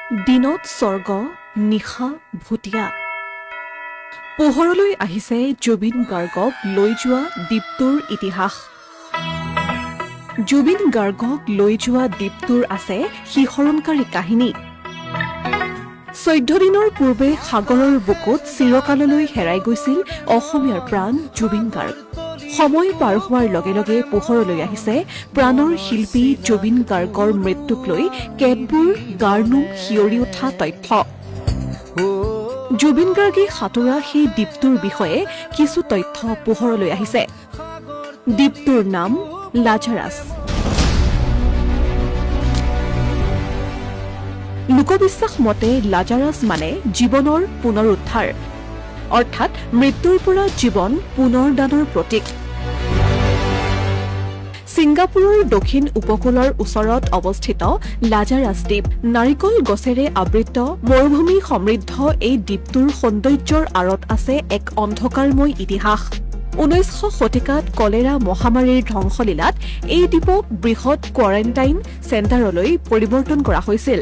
দিনত স্বৰ্গ নিশা ভুটিয়া পোহৰলৈ আহিছে জুবিন গাৰ্গক লৈ যোৱা দ্বীপটোৰ ইতিহাস জুবিন গাৰ্গক লৈ যোৱা দ্বীপটোৰ আছে শিহৰণকাৰী কাহিনী 14 দিনৰ পূৰ্বে সাগৰৰ বুকুত চিৰকাললৈ হেৰাই গৈছিল অসমীয়াৰ প্ৰাণ জুবিন গাৰ্গ সময় পাৰ হোৱাৰ লগে লগে পোহৰলৈ আহিছে প্ৰাণৰ শিল্পী জুবিন গাৰ্গৰ মৃত্যুক লৈ কেতবোৰ গাৰ্নুম হিয়ৰি উঠা তথ্য জুবিন গাৰ্গে সাঁতোৰা সেই দ্বীপটোৰ বিষয়ে কিছু তথ্য পোহৰলৈ আহিছে দ্বীপটোৰ নাম লাজাৰাছ লোকবিশ্বাস মতে লাজাৰাছ মানে জীৱনৰ পুনৰুদ্ধাৰ অৰ্থাৎ মৃত্যুৰ পৰা জীৱন পুনৰদানৰ প্ৰতীক সিংগাপুৰৰ দক্ষিণ উপকূলৰ ওচৰত অৱস্থিত লাজাৰাছ দ্বীপ নাৰিকল গছেৰে আবৃত মৰুভূমি সমৃদ্ধ এই দ্বীপটোৰ সৌন্দৰ্যৰ আঁৰত আছে এক অন্ধকাৰময় ইতিহাস 19শ শতিকাত কলেৰা মহামাৰীৰ ধ্বংসলীলাত এই দ্বীপক বৃহৎ কোৱাৰেণ্টাইন চেণ্টাৰলৈ পৰিৱৰ্তন কৰা হৈছিল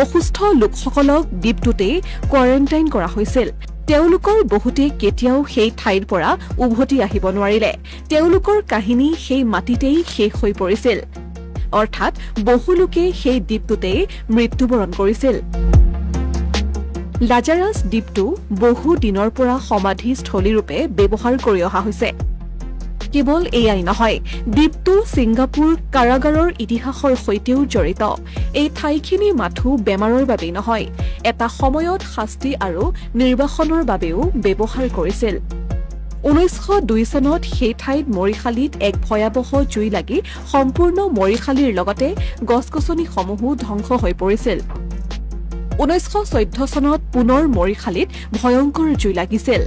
অসুস্থ লোকসকলক দ্বীপটোতে কোৱাৰেণ্টাইন কৰা হৈছিল তেওঁলোকৰ বহুতে কেতিয়াও সেই ঠাইৰ পৰা উভতি আহিব নোৱাৰিলে তেওঁলোকৰ কাহিনী সেই মাটিতেই শেষ হৈ পৰিছিল অৰ্থাৎ বহু লোকে সেই দ্বীপটোতে মৃত্যুবৰণ কৰিছিল লাজাৰাছ দ্বীপটো বহু দিনৰ পৰা সমাধিস্থলীৰূপে ব্যৱহাৰ কৰি অহা হৈছে কেৱল এয়াই নহয় দ্বীপটো সিংগাপুৰ কাৰাগাৰৰ ইতিহাসৰ সৈতেও জড়িত এই ঠাইখিনি মাথো বেমাৰৰ বাবেই নহয় এটা সময়ত শাস্তি আৰু নিৰ্বাসনৰ বাবেও ব্যৱহাৰ কৰিছিল 1902 চনত সেই ঠাইত মৰিশালীত এক ভয়াৱহ জুই লাগি সম্পূৰ্ণ মৰিশালীৰ লগতে গছ-গছনিসমূহো ধ্বংস হৈ পৰিছিল 1914 চনত পুনৰ মৰিশালীত ভয়ংকৰ জুই লাগিছিল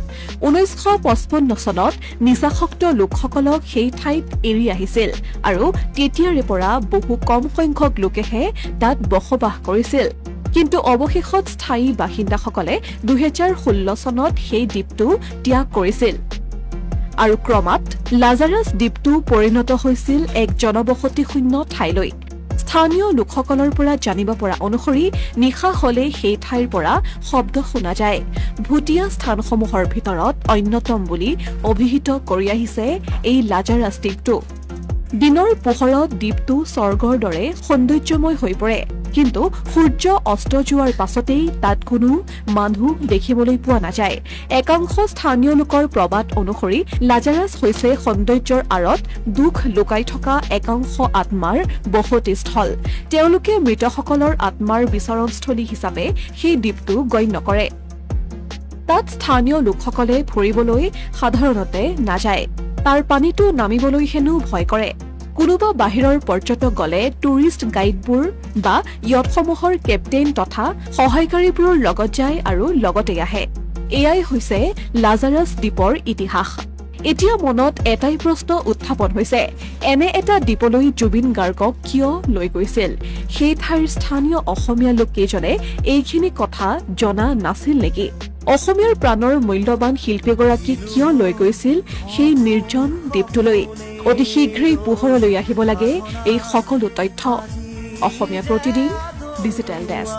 1955 চনত নিচাসক্ত লোকসকলক সেই ঠাইত এৰি আহিছিল আৰু তেতিয়াৰে পৰা বহু কম সংখ্যক লোকেহে তাত বসবাস কৰিছিল কিন্তু অৱশেষত স্থায়ী বাসিন্দাসকলে 2016 চনত সেই দ্বীপটো ত্যাগ কৰিছিল আৰু ক্ৰমাৎ লাজাৰাছ দ্বীপটো পৰিণত হৈছিল এক জনবসতিশূন্য ঠাইলৈ স্থানীয় লোকসকলৰ পৰা জানিব পৰা অনুসৰি নিশা হলে সেই ঠাইৰ পৰা শব্দ শুনা যায় ভুটিয়া স্থানসমূহৰ ভিতৰত অন্যতম বুলি অভিহিত কৰি আহিছে এই লাজাৰাছ দ্বীপটো দিনৰ পোহৰত দ্বীপটো স্বৰ্গৰ দৰে সৌন্দৰ্যময় হৈ পৰে কিন্তু সূৰ্য অস্ত যোৱাৰ পাছতেই তাত কোনো মানুহ দেখিবলৈ পোৱা নাযায় একাংশ স্থানীয় লোকৰ প্ৰবাদ অনুসৰি লাজাৰাছ হৈছে সৌন্দৰ্যৰ আঁৰত দুখ লুকাই থকা একাংশ আত্মাৰ বসতিস্থল তেওঁলোকে মৃতসকলৰ আত্মাৰ বিচৰণস্থলী হিচাপে সেই দ্বীপটো গণ্য কৰে তাত স্থানীয় লোকসকলে ফুৰিবলৈ সাধাৰণতে নাযায় তাৰ পানীটো নামিবলৈ হেনো ভয় কৰে কোনোবা বাহিৰৰ পৰ্যটক গলে টুৰিষ্ট গাইডবোৰ বা ইয়টসমূহৰ কেপ্টেইন তথা সহায়কাৰীবোৰৰ লগত যায় আৰু লগতে আহে এয়াই হৈছে লাজাৰাছ দ্বীপৰ ইতিহাস এতিয়া মনত এটাই প্ৰশ্ন উত্থাপন হৈছে এনে এটা দ্বীপলৈ জুবিন গাৰ্গক কিয় লৈ গৈছিল সেই ঠাইৰ স্থানীয় অসমীয়া লোক কেইজনে এইখিনি কথা জনা নাছিল নেকি অসমীয়াৰ প্ৰাণৰ মূল্যৱান শিল্পীগৰাকীক কিয় লৈ গৈছিল সেই নিৰ্জন দ্বীপটোলৈ অতি শীঘ্ৰেই পোহৰলৈ আহিব লাগে এই সকলো তথ্য অসমীয়া প্ৰতিদিন ডিজিটেল ডেস্ক